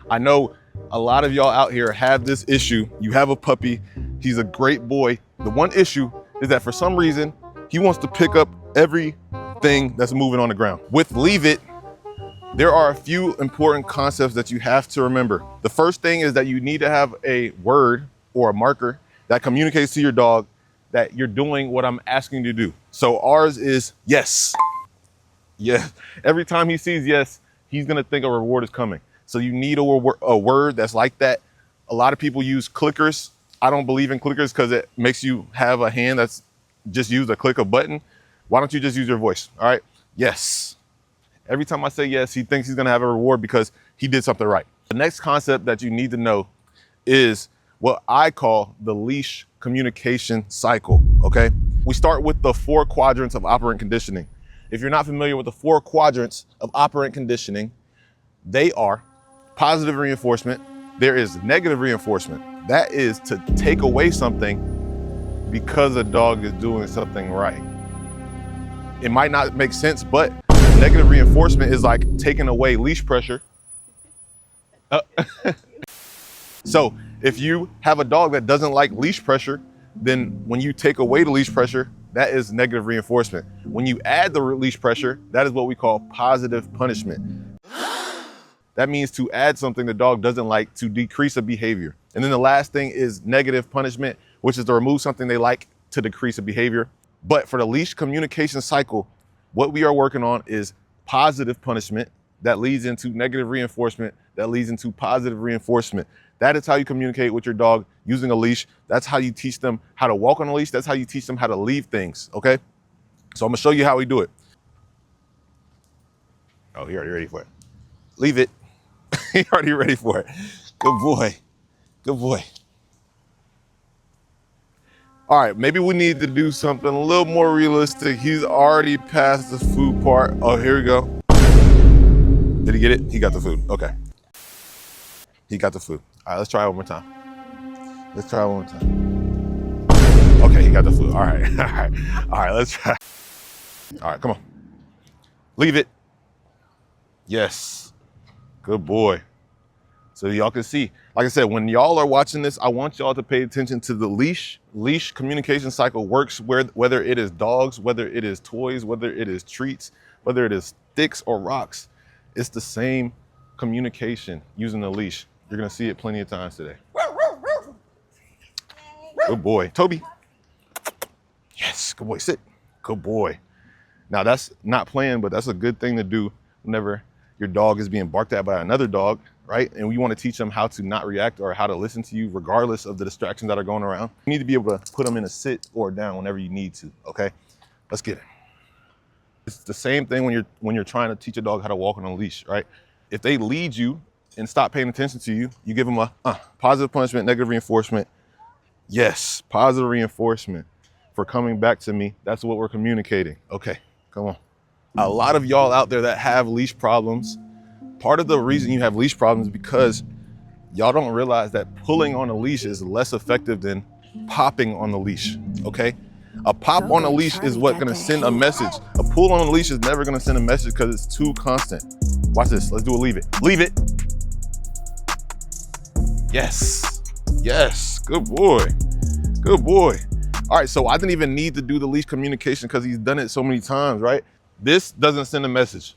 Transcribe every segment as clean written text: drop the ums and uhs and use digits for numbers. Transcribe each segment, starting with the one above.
I know a lot of y'all out here have this issue. You have a puppy, he's a great boy. The one issue is that for some reason, he wants to pick up everything that's moving on the ground. With Leave It, there are a few important concepts that you have to remember. The first thing is that you need to have a word or a marker that communicates to your dog that you're doing what I'm asking you to do. So ours is yes. Yeah. Every time he sees yes, he's gonna think a reward is coming. So you need a word that's like that. A lot of people use clickers. I don't believe in clickers because it makes you have a hand that's just use a click a button. Why don't you just use your voice? All right, yes. Every time I say yes, he thinks he's gonna have a reward because he did something right. The next concept that you need to know is what I call the leash communication cycle, okay? We start with the 4 quadrants of operant conditioning. If you're not familiar with the 4 quadrants of operant conditioning, they are positive reinforcement, there is negative reinforcement. That is to take away something because a dog is doing something right. It might not make sense, but negative reinforcement is like taking away leash pressure. So if you have a dog that doesn't like leash pressure, then when you take away the leash pressure, that is negative reinforcement. When you add the leash pressure, that is what we call positive punishment. That means to add something the dog doesn't like to decrease a behavior. And then the last thing is negative punishment, which is to remove something they like to decrease a behavior. But for the leash communication cycle, what we are working on is positive punishment that leads into negative reinforcement, that leads into positive reinforcement. That is how you communicate with your dog using a leash. That's how you teach them how to walk on a leash. That's how you teach them how to leave things, okay? So I'm gonna show you how we do it. Oh, he already ready for it. Leave it. He already ready for it. Good boy, good boy. All right, maybe we need to do something a little more realistic. He's already past the food part. Oh, here we go. Did he get it? He got the food, okay. He got the food. All right, let's try it one more time. Let's try it one more time. Okay, he got the food. All right, all right. All right, let's try. All right, come on. Leave it. Yes, good boy. So y'all can see, like I said, when y'all are watching this, I want y'all to pay attention to the leash. Leash communication cycle works whether it is dogs, whether it is toys, whether it is treats, whether it is sticks or rocks. It's the same communication using the leash. You're gonna see it plenty of times today. Good boy. Toby. Yes, good boy, sit. Good boy. Now that's not playing, but that's a good thing to do whenever your dog is being barked at by another dog, right? And we want to teach them how to not react or how to listen to you regardless of the distractions that are going around. You need to be able to put them in a sit or down whenever you need to, okay? Let's get it. It's the same thing when you're trying to teach a dog how to walk on a leash, right? If they lead you and stop paying attention to you, you give them a positive punishment, negative reinforcement. Yes, positive reinforcement for coming back to me. That's what we're communicating. Okay, come on. A lot of y'all out there that have leash problems, part of the reason you have leash problems is because y'all don't realize that pulling on a leash is less effective than popping on the leash, okay? A pop on a leash is what's gonna send a message. A pull on a leash is never gonna send a message because it's too constant. Watch this, let's do a leave it. Leave it. Yes, yes, good boy, good boy. All right, so I didn't even need to do the leash communication because he's done it so many times, right? This doesn't send a message.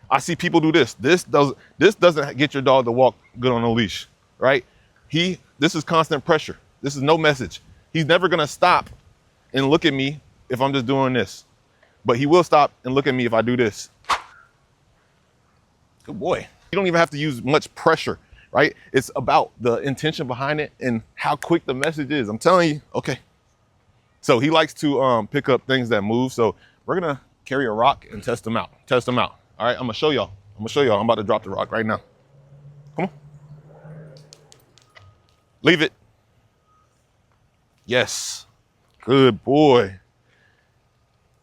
I see people do this. This doesn't get your dog to walk good on a leash, right? This is constant pressure. This is no message. He's never gonna stop and look at me if I'm just doing this, but he will stop and look at me if I do this. Good boy. You don't even have to use much pressure, right? It's about the intention behind it and how quick the message is. I'm telling you, okay. So he likes to pick up things that move. So we're gonna carry a rock and test them out. Test them out. All right, I'm gonna show y'all. I'm about to drop the rock right now. Come on. Leave it. Yes. Good boy.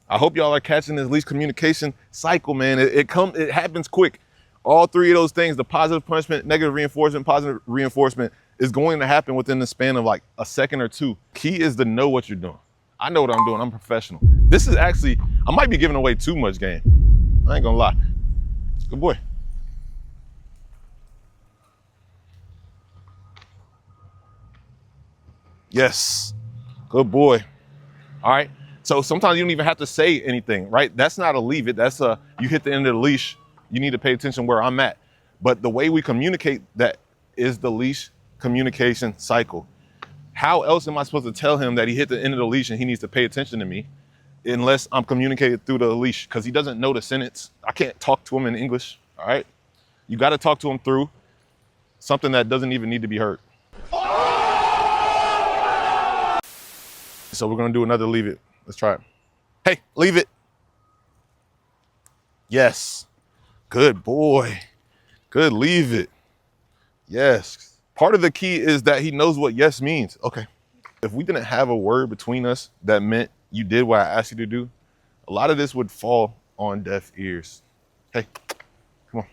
I hope y'all are catching this leash communication cycle, man. It happens quick. All 3 of those things, the positive punishment, negative reinforcement, positive reinforcement, is going to happen within the span of like a second or 2. Key is to know what you're doing. I know what I'm doing, I'm professional. This is actually, I might be giving away too much game. I ain't gonna lie. Good boy. Yes, good boy. All right, so sometimes you don't even have to say anything, right? That's not a leave it, that's a, you hit the end of the leash, you need to pay attention where I'm at. But the way we communicate that is the leash communication cycle. How else am I supposed to tell him that he hit the end of the leash and he needs to pay attention to me unless I'm communicating through the leash? Because he doesn't know the sentence. I can't talk to him in English, all right? You gotta talk to him through something that doesn't even need to be heard. So we're gonna do another leave it. Let's try it. Hey, leave it. Yes, good boy. Good, leave it. Yes. Part of the key is that he knows what yes means. Okay. If we didn't have a word between us that meant you did what I asked you to do, a lot of this would fall on deaf ears. Hey, come on.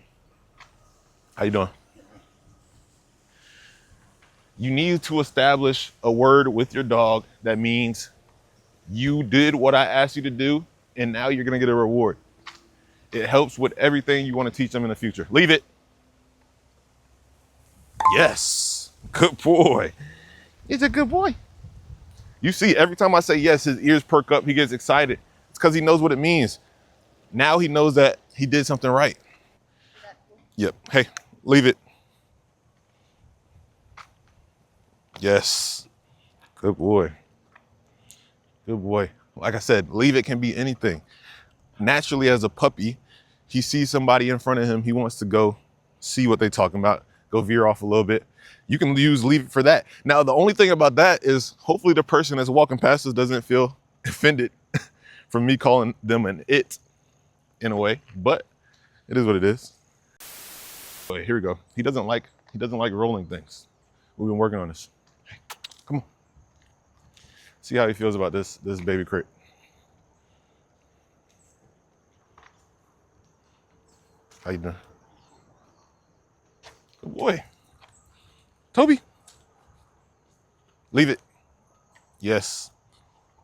How you doing? You need to establish a word with your dog that means you did what I asked you to do, and now you're gonna get a reward. It helps with everything you want to teach them in the future. Leave it. Yes, good boy. He's a good boy. You see, every time I say yes, his ears perk up, he gets excited. It's because he knows what it means. Now he knows that he did something right. Yep, hey, leave it. Yes, good boy. Good boy. Like I said, leave it can be anything. Naturally, as a puppy, he sees somebody in front of him, he wants to go see what they're talking about, go veer off a little bit. You can use leave it for that. Now, the only thing about that is hopefully the person that's walking past us doesn't feel offended from me calling them an it in a way, but it is what it is. Wait, here we go. He doesn't like rolling things. We've been working on this. Hey, come on. See how he feels about this baby crate. How you doing? Good boy. Toby. Leave it. Yes.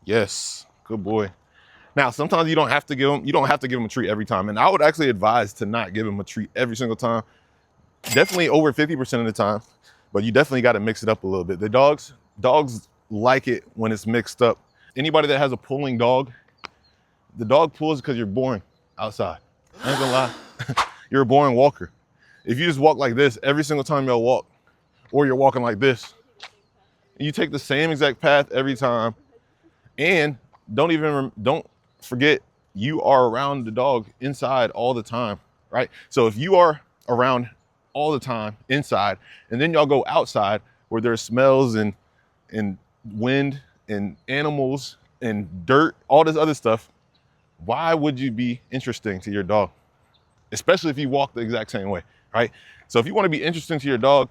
Yes. Good boy. Now, sometimes you don't have to give him a treat every time. And I would actually advise to not give him a treat every single time. Definitely over 50% of the time, but you definitely got to mix it up a little bit. The dogs like it when it's mixed up. Anybody that has a pulling dog, the dog pulls because you're boring outside. I ain't gonna lie. You're a boring walker. If you just walk like this every single time y'all walk, or you're walking like this, and you take the same exact path every time, and don't forget you are around the dog inside all the time, right? So if you are around all the time inside, and then y'all go outside where there's smells and wind and animals and dirt, all this other stuff, why would you be interesting to your dog? Especially if you walk the exact same way, right? So if you want to be interesting to your dog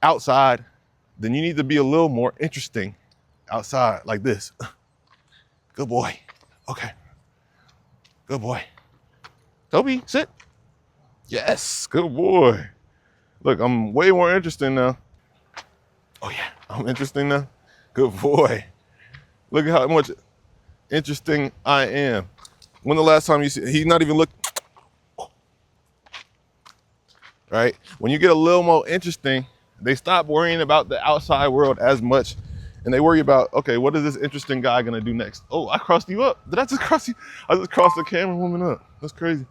outside, then you need to be a little more interesting outside like this. Good boy. Okay. Good boy. Toby, sit. Yes, good boy. Look, I'm way more interesting now. Oh yeah, I'm interesting now. Good boy. Look at how much interesting I am. When the last time you see, he's not even looking. Right? When you get a little more interesting, they stop worrying about the outside world as much, and they worry about, okay, what is this interesting guy gonna do next? Oh, I crossed you up. Did I just cross you? I just crossed the camera woman up. That's crazy.